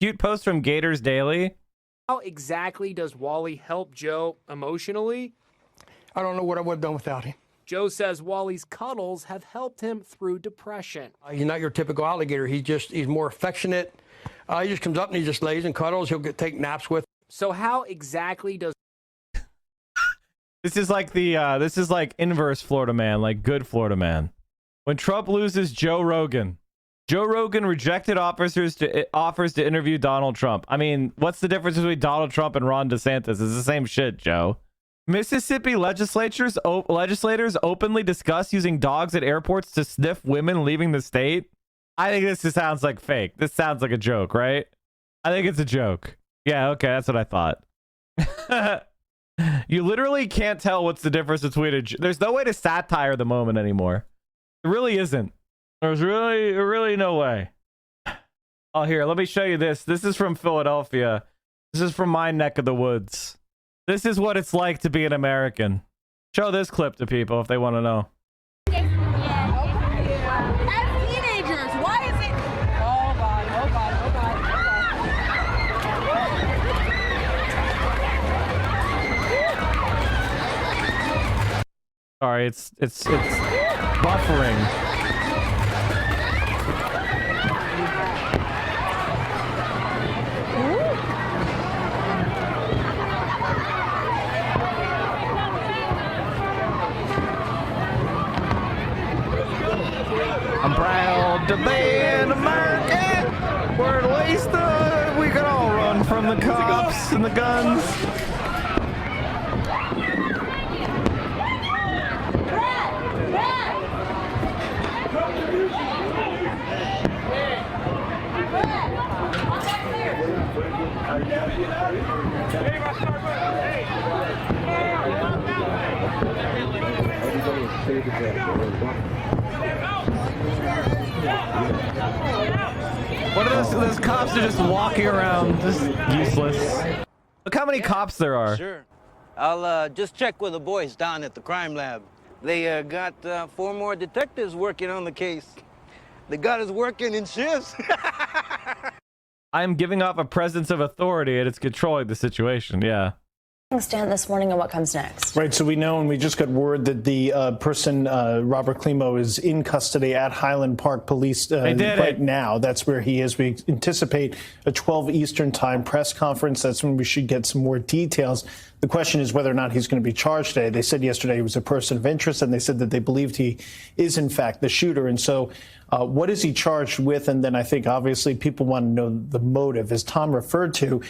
Cute post from Gators Daily. How exactly does Wally help Joe emotionally? I don't know what I would have done without him. Joe says Wally's cuddles have helped him through depression. He's not your typical alligator. He's more affectionate. He just comes up and he just lays and cuddles. He'll take naps with. So how exactly does This is like this is like inverse Florida man, like good Florida man. When Trump loses Joe Rogan rejected offers to interview Donald Trump. I mean, what's the difference between Donald Trump and Ron DeSantis? It's the same shit, Joe. Mississippi legislators openly discuss using dogs at airports to sniff women leaving the state. I think this just sounds like fake. This sounds like a joke, right? I think it's a joke. Yeah, okay, that's what I thought. You literally can't tell what's the difference between there's no way to satire the moment anymore. There really isn't. There's really no way. Oh, here, let me show you this. This is from Philadelphia. This is from my neck of the woods. This is what it's like to be an American. Show this clip to people if they want to know. As teenagers, why is it? Oh God. Sorry, it's buffering. I'm proud to be an American, where at least we can all run from the cops and the guns. What are those cops are just walking around, just useless. Look how many cops there are. Sure. I'll just check with the boys down at the crime lab. They got 4 more detectives working on the case. They got us working in shifts. I'm giving off a presence of authority and it's controlling the situation, yeah. Stand this morning and what comes next? Right, so we know, and we just got word that the person, Robert Klimo, is in custody at Highland Park Police right now. That's where he is. We anticipate a 12 Eastern time press conference. That's when we should get some more details. The question is whether or not he's going to be charged today. They said yesterday he was a person of interest, and they said that they believed he is, in fact, the shooter. And so what is he charged with? And then I think, obviously, people want to know the motive. As Tom referred to,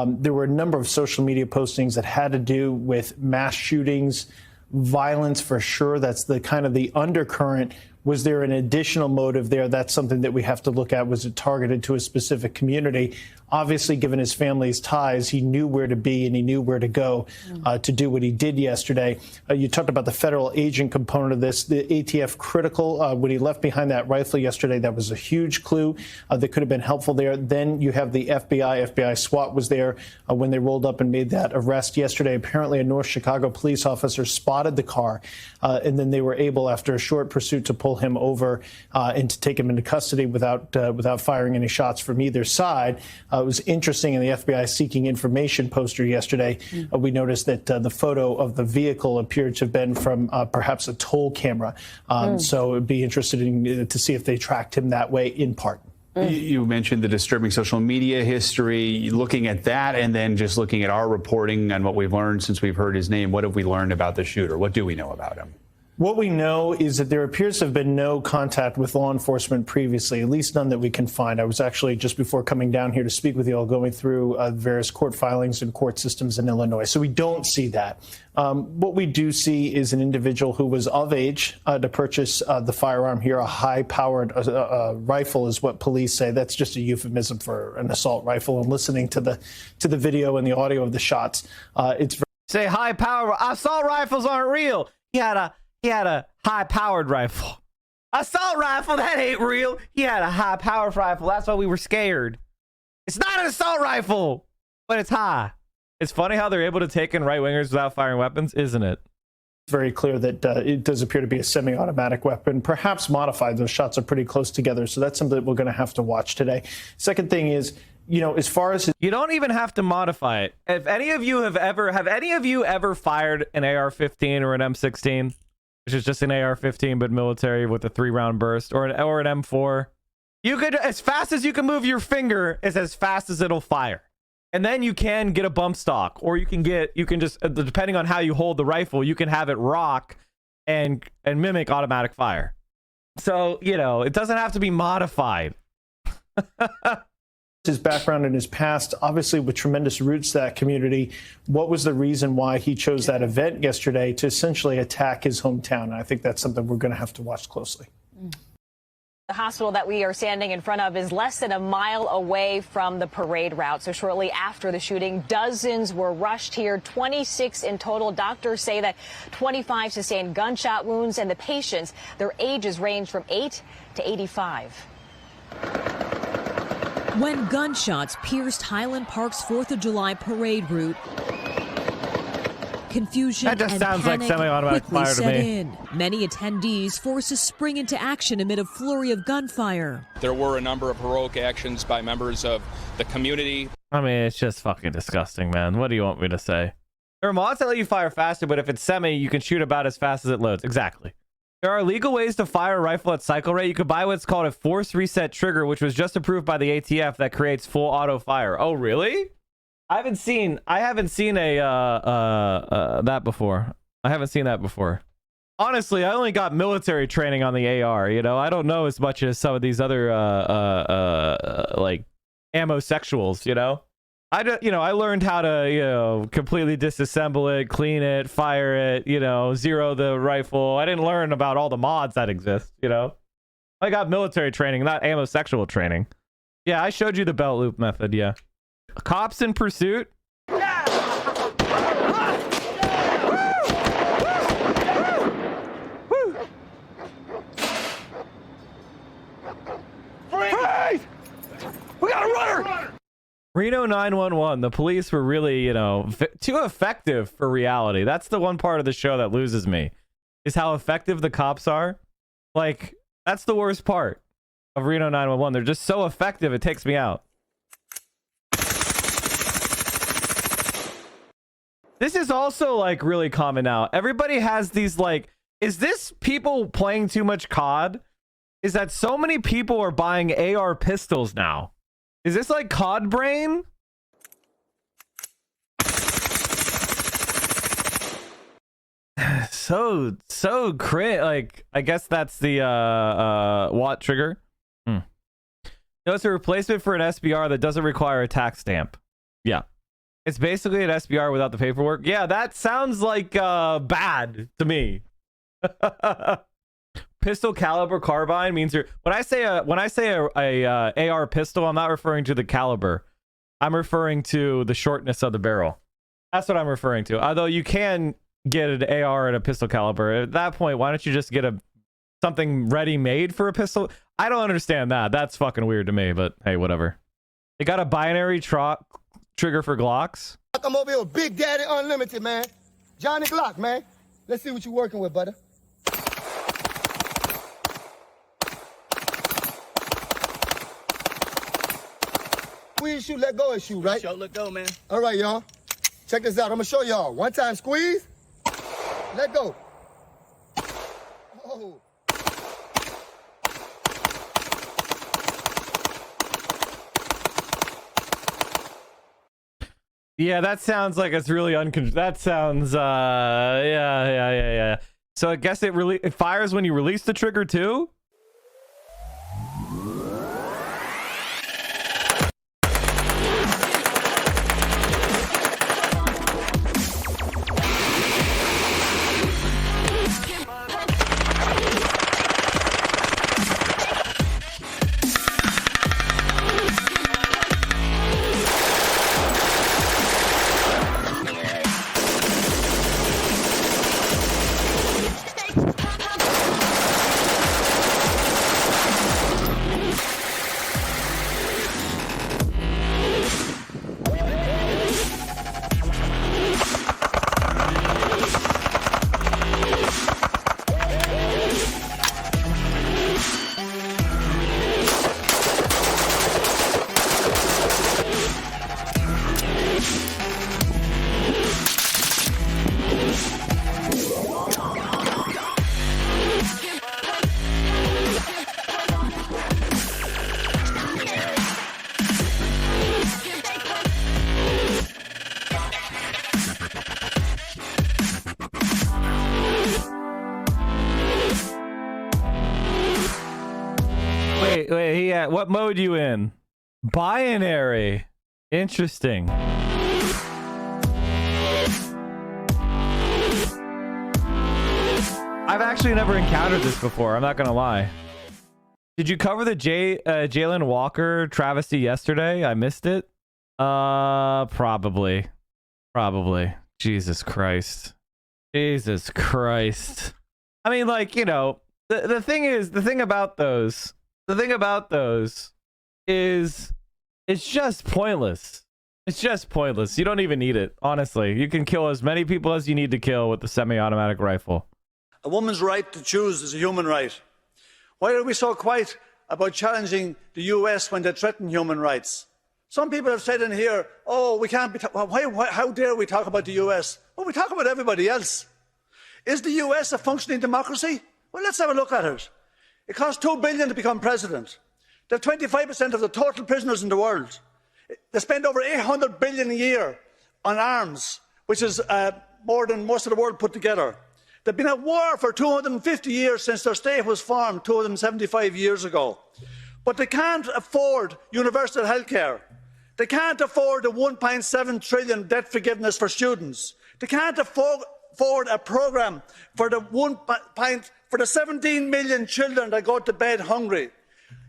there were a number of social media postings that had to do with mass shootings, violence for sure. That's the kind of the undercurrent. Was there an additional motive there? That's something that we have to look at. Was it targeted to a specific community? Obviously, given his family's ties, he knew where to be and he knew where to go to do what he did yesterday. You talked about the federal agent component of this, the ATF critical. When he left behind that rifle yesterday, that was a huge clue that could have been helpful there. Then you have the FBI SWAT was there when they rolled up and made that arrest yesterday. Apparently, a North Chicago police officer spotted the car, and then they were able, after a short pursuit, to pull him over and to take him into custody without firing any shots from either side. It was interesting in the FBI seeking information poster yesterday. We noticed that the photo of the vehicle appeared to have been from perhaps a toll camera. So it would be interesting to see if they tracked him that way in part. You mentioned the disturbing social media history, looking at that and then just looking at our reporting on what we've learned since we've heard his name. What have we learned about the shooter? What do we know about him? What we know is that there appears to have been no contact with law enforcement previously, at least none that we can find. I was actually, just before coming down here to speak with you all, going through various court filings and court systems in Illinois. So we don't see that. What we do see is an individual who was of age to purchase the firearm here. A high-powered rifle is what police say. That's just a euphemism for an assault rifle. And listening to the video and the audio of the shots, it's say high-powered assault rifles aren't real. He had a high-powered rifle. Assault rifle, that ain't real. He had a high-powered rifle. That's why we were scared. It's not an assault rifle, but it's high. It's funny how they're able to take in right-wingers without firing weapons, isn't it? Very clear that it does appear to be a semi-automatic weapon, perhaps modified. Those shots are pretty close together, so that's something that we're going to have to watch today. Second thing is, as far as you don't even have to modify it. If any of you have any of you ever fired an AR-15 or an M16, which is just an AR-15 but military with a 3-round burst, or an M4, you could, as fast as you can move your finger, is as fast as it'll fire. And then you can get a bump stock, or you can just, depending on how you hold the rifle, you can have it rock and mimic automatic fire. So, it doesn't have to be modified. his background and his past, obviously with tremendous roots to that community, what was the reason why he chose that event yesterday to essentially attack his hometown? And I think that's something we're going to have to watch closely. The hospital that we are standing in front of is less than a mile away from the parade route. So shortly after the shooting, dozens were rushed here, 26 in total. Doctors say that 25 sustained gunshot wounds, and the patients, their ages range from 8 to 85. When gunshots pierced Highland Park's 4th of July parade route, confusion that just and sounds like panic semi-automatic quickly fire to set me. in. Many attendees forced to spring into action amid a flurry of gunfire. There were a number of heroic actions by members of the community. I mean, it's just fucking disgusting, man. What do you want me to say? There are mods that let you fire faster, but if it's semi, you can shoot about as fast as it loads. Exactly. There are legal ways to fire a rifle at cycle rate. You could buy what's called a force reset trigger, which was just approved by the ATF, that creates full auto fire. Oh, really? I haven't seen a that before. I haven't seen that before. Honestly, I only got military training on the AR, I don't know as much as some of these other like Ammosexuals, I learned how to, completely disassemble it, clean it, fire it, zero the rifle. I didn't learn about all the mods that exist, I got military training, not Ammosexual training. Yeah, I showed you the belt loop method, yeah. Cops in pursuit. Freeze! We got a runner! Reno 911. The police were really, too effective for reality. That's the one part of the show that loses me, is how effective the cops are. Like, that's the worst part of Reno 911. They're just so effective, it takes me out. This is also like really common now. Everybody has these like, is this people playing too much COD? Is that so many people are buying AR pistols now? Is this like COD brain? so crit. Like, I guess that's the Watt trigger. No, it's a replacement for an SBR that doesn't require a tax stamp. Yeah. It's basically an SBR without the paperwork. Yeah, that sounds like bad to me. Pistol caliber carbine means you're. When I say a AR pistol, I'm not referring to the caliber. I'm referring to the shortness of the barrel. That's what I'm referring to. Although you can get an AR and a pistol caliber. At that point, why don't you just get something ready made for a pistol? I don't understand that. That's fucking weird to me. But hey, whatever. They got a binary trigger for Glocks. I'm over here with Big Daddy Unlimited, man. Johnny Glock, man. Let's see what you're working with, brother. Squeeze, shoot, let go and shoot, right? Show, let go, man. All right, y'all. Check this out. I'm going to show y'all. One time squeeze. Let go. Oh. Yeah, that sounds like it's really that sounds yeah. So I guess it fires when you release the trigger too? at? What mode you in? Binary. Interesting. I've actually never encountered this before. I'm not gonna lie. Did you cover the Jalen Walker travesty yesterday? I missed it. Probably. Jesus Christ. Jesus Christ. I mean, like, you know, the thing about those is it's just pointless. It's just pointless. You don't even need it. Honestly, you can kill as many people as you need to kill with the semi-automatic rifle. A woman's right to choose is a human right. Why are we so quiet about challenging the US when they threaten human rights? Some people have said in here, oh, we can't be, how dare we talk about the US? Well, we talk about everybody else. Is the US a functioning democracy? Well, let's have a look at it. It costs $2 billion to become president. They have 25% of the total prisoners in the world. They spend over $800 billion a year on arms, which is more than most of the world put together. They've been at war for 250 years since their state was formed 275 years ago. But they can't afford universal health care. They can't afford the 1.7 trillion debt forgiveness for students. They can't afford a programme for the 17 million children that go to bed hungry.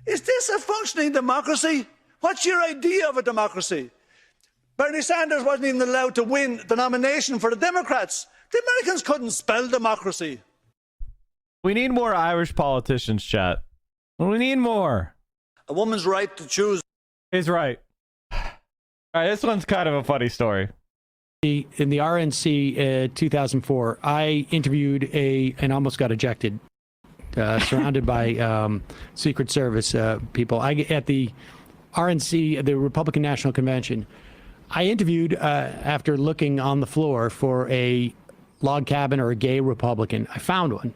Is this a functioning democracy? What's your idea of a democracy? Bernie Sanders wasn't even allowed to win the nomination for the Democrats. The Americans couldn't spell democracy. We need more Irish politicians, chat. We need more. A woman's right to choose. He's right. All right, this one's kind of a funny story. In the RNC 2004, I interviewed and almost got ejected, surrounded by Secret Service people. At the RNC, the Republican National Convention, I interviewed after looking on the floor for a log cabin or a gay Republican. I found one,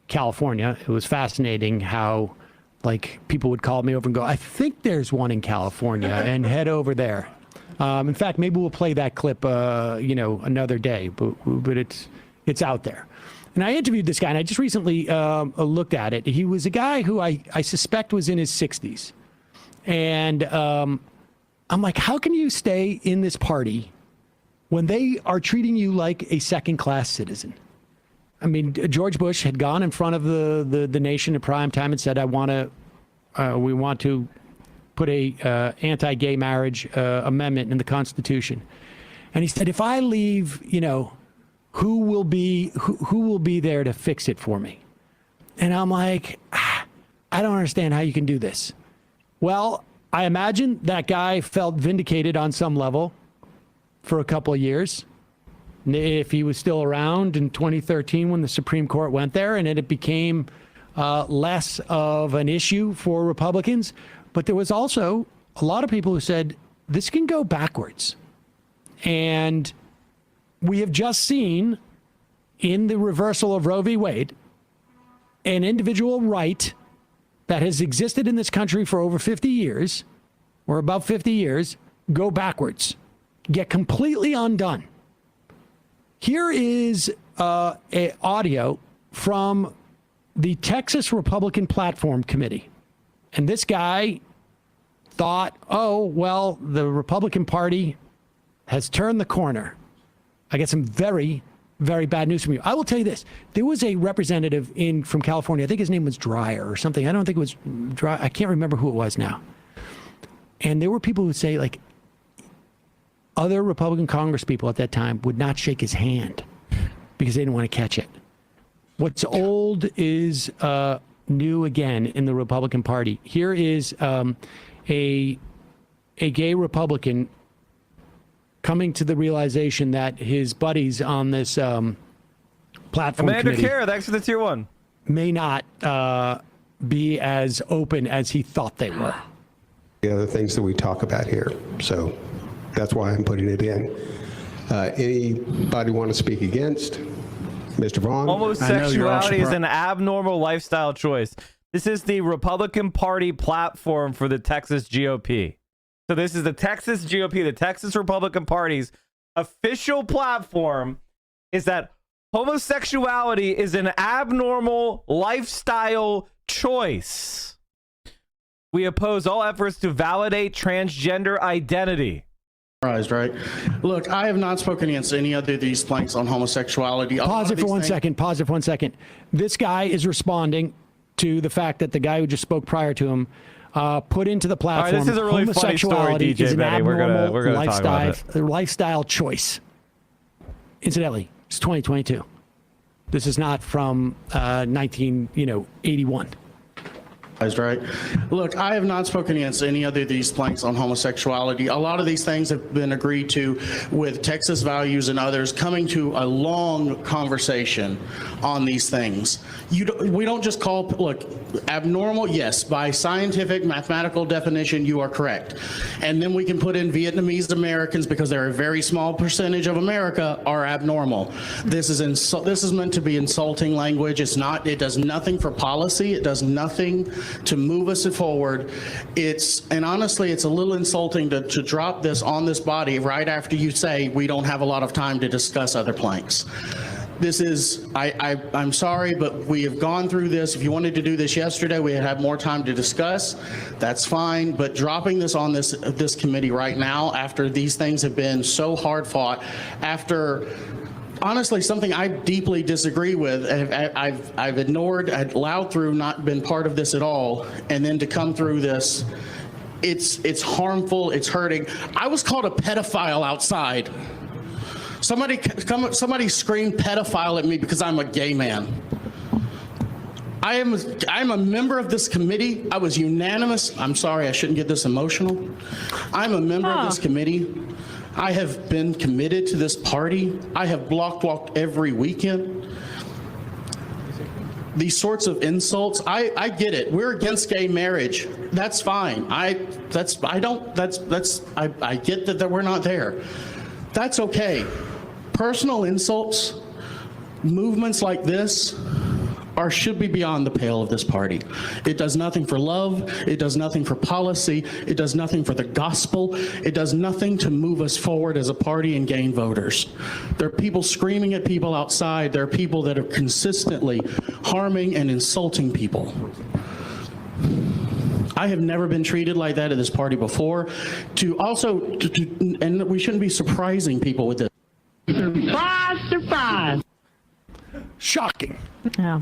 California. It was fascinating how, like, people would call me over and go, I think there's one in California, and head over there. In fact, maybe we'll play that clip, another day, but it's out there. And I interviewed this guy, and I just recently looked at it. He was a guy who I suspect was in his 60s. And I'm like, how can you stay in this party when they are treating you like a second-class citizen? I mean, George Bush had gone in front of the nation at prime time and said, we want to put a anti-gay marriage amendment in the Constitution. And he said, if I leave, who will be there to fix it for me? And I'm like, I don't understand how you can do this. Well, I imagine that guy felt vindicated on some level for a couple of years. If he was still around in 2013 when the Supreme Court went there and it became less of an issue for Republicans. But there was also a lot of people who said this can go backwards. And we have just seen in the reversal of Roe v. Wade an individual right that has existed in this country for over 50 years, or about 50 years, go backwards, get completely undone. Here is an audio from the Texas Republican Platform Committee. And this guy thought, oh, well, the Republican Party has turned the corner. I get some very, very bad news from you. I will tell you this. There was a representative from California. I think his name was Dreyer or something. I don't think it was Dreyer. I can't remember who it was now. And there were people who say, like, other Republican Congress people at that time would not shake his hand because they didn't want to catch it. What's old is new again in the Republican Party. Here is a gay Republican coming to the realization that his buddies on this platform Amanda committee Kerr, thanks for the tier 1. may not be as open as he thought they were. The other things that we talk about here. So that's why I'm putting it in. Anybody want to speak against? Mr. Vaughn? Homosexuality is an abnormal lifestyle choice. This is the Republican Party platform for the Texas GOP. So this is the Texas GOP, the Texas Republican Party's official platform is that homosexuality is an abnormal lifestyle choice. We oppose all efforts to validate transgender identity. Right. Look, I have not spoken against any other of these planks on homosexuality. Pause it for 1 second. Pause it for 1 second. This guy is responding to the fact that the guy who just spoke prior to him put into the platform. All right, this is a really funny story, homosexuality DJ is an Benny. We're gonna lifestyle, talk about it. lifestyle choice. Incidentally, it's 2022. This is not from 1981. Right. Look, I have not spoken against any other of these planks on homosexuality. A lot of these things have been agreed to with Texas Values and others coming to a long conversation on these things. We don't just call, look, abnormal, yes, by scientific, mathematical definition, you are correct. And then we can put in Vietnamese Americans, because they're a very small percentage of America, are abnormal. This is meant to be insulting language. It's not, it does nothing for policy. It does nothing to move us forward. And honestly, it's a little insulting to drop this on this body right after you say we don't have a lot of time to discuss other planks. This is, I'm sorry, but we have gone through this. If you wanted to do this yesterday, we had more time to discuss. That's fine, but dropping this on this committee right now after these things have been so hard fought, after honestly, something I deeply disagree with, I've ignored, I've allowed through, not been part of this at all, and then to come through this, it's harmful, it's hurting. I was called a pedophile outside. Somebody screamed pedophile at me because I'm a gay man. I'm a member of this committee. I was unanimous. I'm sorry, I shouldn't get this emotional. I'm a member of this committee. I have been committed to this party. I have walked every weekend. These sorts of insults, I get it. We're against gay marriage. That's fine. I get that we're not there. That's okay. Personal insults, movements like this should be beyond the pale of this party. It does nothing for love. It does nothing for policy. It does nothing for the gospel. It does nothing to move us forward as a party and gain voters. There are people screaming at people outside. There are people that are consistently harming and insulting people. I have never been treated like that at this party before. And we shouldn't be surprising people with this. Surprise. Shocking. Yeah.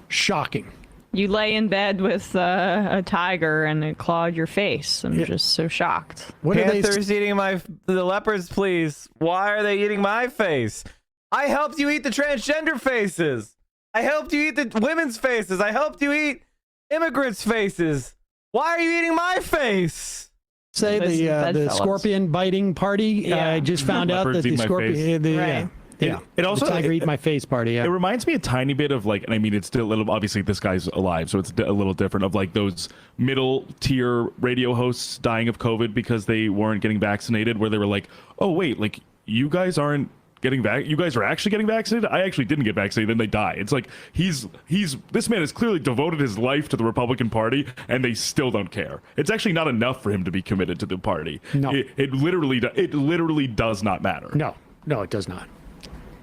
Shocking. You lay in bed with a tiger and it clawed your face. I'm just so shocked. What Panthers eating the leopards, please. Why are they eating my face? I helped you eat the transgender faces. I helped you eat the women's faces. I helped you eat immigrants' faces. Why are you eating my face? Say the scorpion biting party. I just found out that the scorpion. It also the tiger eat my face party. It reminds me a tiny bit of and I mean, it's still a little, obviously this guy's alive, so it's a little different, of those middle tier radio hosts dying of COVID because they weren't getting vaccinated, where they were like, oh wait, you guys aren't getting back, you guys are actually getting vaccinated. I actually didn't get vaccinated, then they die. It's like this man has clearly devoted his life to the Republican Party, and they still don't care. It's actually not enough for him to be committed to the party. No, it literally does not matter. No, it does not.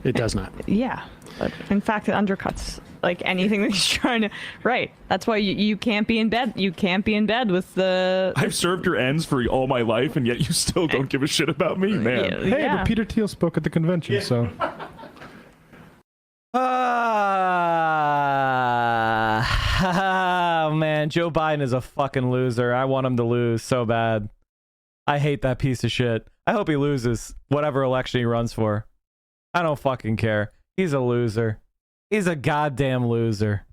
It does not. Yeah. But in fact, it undercuts anything that he's trying to. Right. That's why you can't be in bed. You can't be in bed with the. I've served your ends for all my life, and yet you still don't give a shit about me, man. Yeah. Hey, but Peter Thiel spoke at the convention, so. Man, Joe Biden is a fucking loser. I want him to lose so bad. I hate that piece of shit. I hope he loses whatever election he runs for. I don't fucking care. He's a loser. He's a goddamn loser.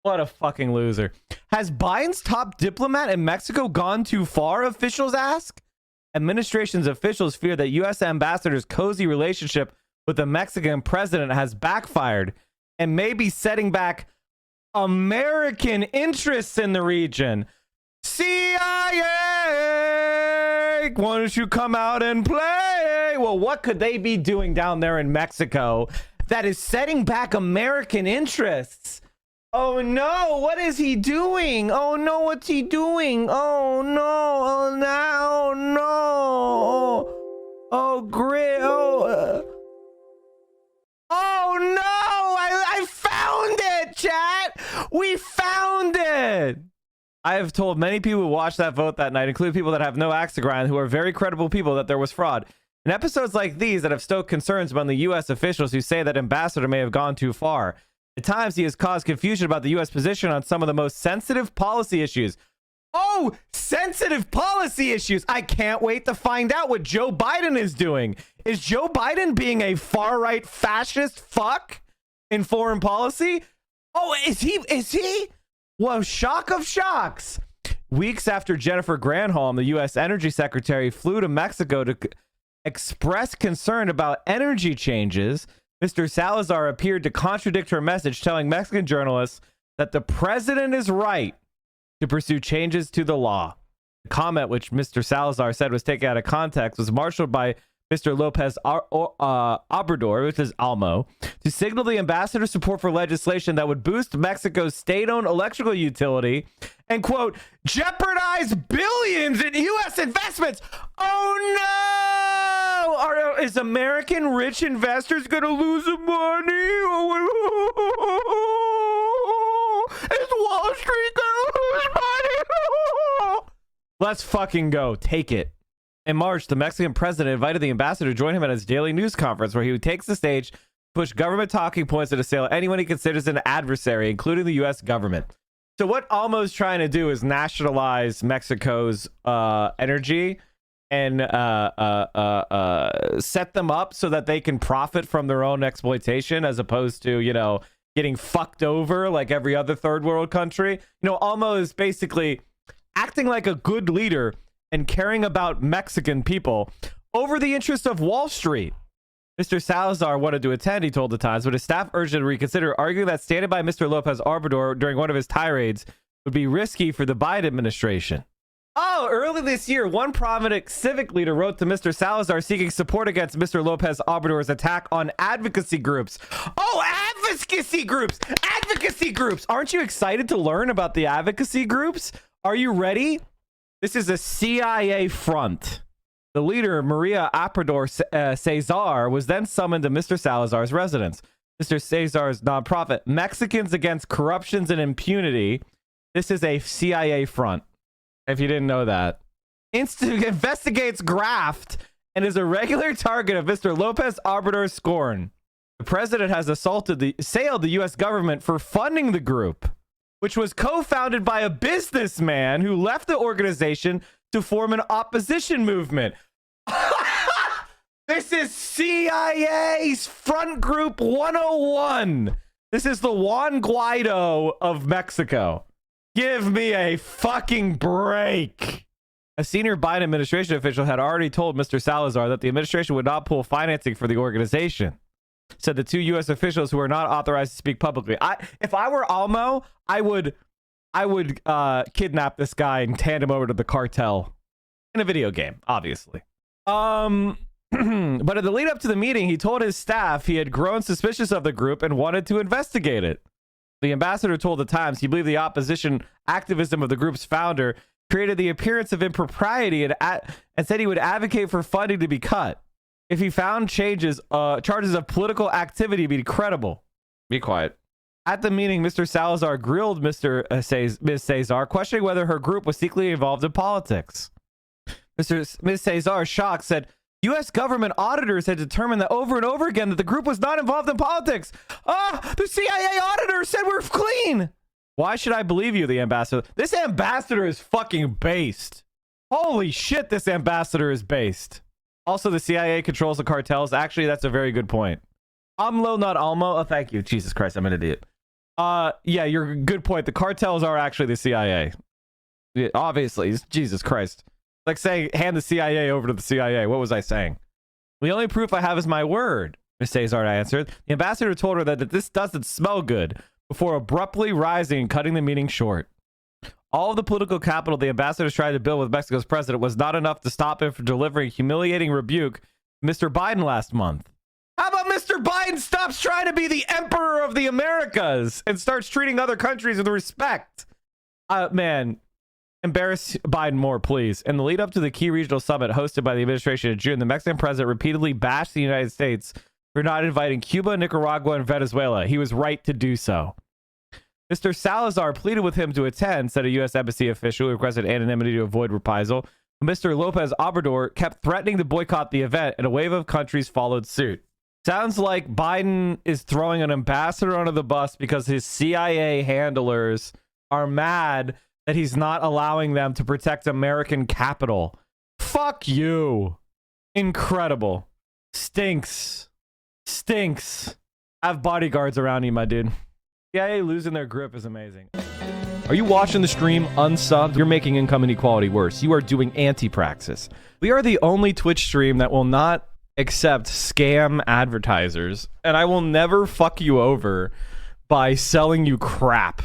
What a fucking loser. Has Biden's top diplomat in Mexico gone too far, officials ask? Administration's officials fear that U.S. ambassador's cozy relationship with the Mexican president has backfired and may be setting back American interests in the region. CIA, why don't you come out and play? Well, what could they be doing down there in Mexico that is setting back American interests? Oh no, what is he doing? Oh no, what's he doing? Oh no, oh no, no. Oh, great. Oh no, I found it, chat. We found it. I have told many people who watched that vote that night, including people that have no axe to grind, who are very credible people, that there was fraud. In episodes like these that have stoked concerns among the U.S. officials who say that Ambassador may have gone too far. At times, he has caused confusion about the U.S. position on some of the most sensitive policy issues. Oh, sensitive policy issues. I can't wait to find out what Joe Biden is doing. Is Joe Biden being a far-right fascist fuck in foreign policy? Oh, is he? Well, shock of shocks. Weeks after Jennifer Granholm, the U.S. Energy Secretary, flew to Mexico to express concern about energy changes, Mr. Salazar appeared to contradict her message, telling Mexican journalists that the president is right to pursue changes to the law. The comment, which Mr. Salazar said was taken out of context, was marshaled by Mr. Lopez Obrador, which is ALMO, to signal the ambassador's support for legislation that would boost Mexico's state-owned electrical utility and, quote, jeopardize billions in U.S. investments. Oh, no! Is American rich investors going to lose money? Is Wall Street going to lose money? Let's fucking go. Take it. In March, the Mexican president invited the ambassador to join him at his daily news conference, where he takes the stage to push government talking points and assail anyone he considers an adversary, including the U.S. government. So what Almo's trying to do is nationalize Mexico's energy and set them up so that they can profit from their own exploitation, as opposed to, you know, getting fucked over like every other third world country. You know, Almo is basically acting like a good leader and caring about Mexican people over the interest of Wall Street. Mr. Salazar wanted to attend, he told the Times, but his staff urged him to reconsider, arguing that standing by Mr. Lopez Obrador during one of his tirades would be risky for the Biden administration. Oh, early this year, one prominent civic leader wrote to Mr. Salazar seeking support against Mr. Lopez Obrador's attack on advocacy groups. Oh, advocacy groups! Advocacy groups! Aren't you excited to learn about the advocacy groups? Are you ready? This is a CIA front. The leader, Maria Aprador Cesar, was then summoned to Mr. Salazar's residence. Mr. Cesar's nonprofit, Mexicans Against Corruptions and Impunity. This is a CIA front, if you didn't know that. Investigates graft and is a regular target of Mr. Lopez Obrador's scorn. The president has assailed the U.S. government for funding the group, which was co-founded by a businessman who left the organization to form an opposition movement. This is CIA's Front Group 101. This is the Juan Guaido of Mexico. Give me a fucking break. A senior Biden administration official had already told Mr. Salazar that the administration would not pull financing for the organization. Said the two U.S. officials who are not authorized to speak publicly. If I were Almo, I would kidnap this guy and hand him over to the cartel in a video game, obviously. But at the lead up to the meeting, he told his staff he had grown suspicious of the group and wanted to investigate it. The ambassador told the Times he believed the opposition activism of the group's founder created the appearance of impropriety and said he would advocate for funding to be cut if he found charges of political activity be credible. Be quiet. At the meeting, Mr. Salazar grilled Ms. Cesar, questioning whether her group was secretly involved in politics. Ms. Cesar, shocked, said U.S. government auditors had determined that over and over again that the group was not involved in politics. The CIA auditor said we're clean. Why should I believe you, the ambassador? This ambassador is fucking based. Holy shit, this ambassador is based. Also, the CIA controls the cartels. Actually, that's a very good point. AMLO, not Almo. Oh, thank you. Jesus Christ, I'm an idiot. Yeah, you're a good point. The cartels are actually the CIA. Yeah, obviously, Jesus Christ. Like saying, hand the CIA over to the CIA. What was I saying? The only proof I have is my word, Ms. Cesar answered. The ambassador told her that this doesn't smell good before abruptly rising and cutting the meeting short. All of the political capital the ambassadors tried to build with Mexico's president was not enough to stop him from delivering humiliating rebuke to Mr. Biden last month. How about Mr. Biden stops trying to be the emperor of the Americas and starts treating other countries with respect? Man, embarrass Biden more, please. In the lead up to the key regional summit hosted by the administration in June, the Mexican president repeatedly bashed the United States for not inviting Cuba, Nicaragua, and Venezuela. He was right to do so. Mr. Salazar pleaded with him to attend, said a U.S. Embassy official who requested anonymity to avoid reprisal. Mr. Lopez Obrador kept threatening to boycott the event, and a wave of countries followed suit. Sounds like Biden is throwing an ambassador under the bus because his CIA handlers are mad that he's not allowing them to protect American capital. Fuck you. Incredible. Stinks. Stinks. Have bodyguards around you, my dude. CIA losing their grip is amazing. Are you watching the stream unsubbed? You're making income inequality worse. You are doing anti-praxis. We are the only Twitch stream that will not accept scam advertisers, and I will never fuck you over by selling you crap.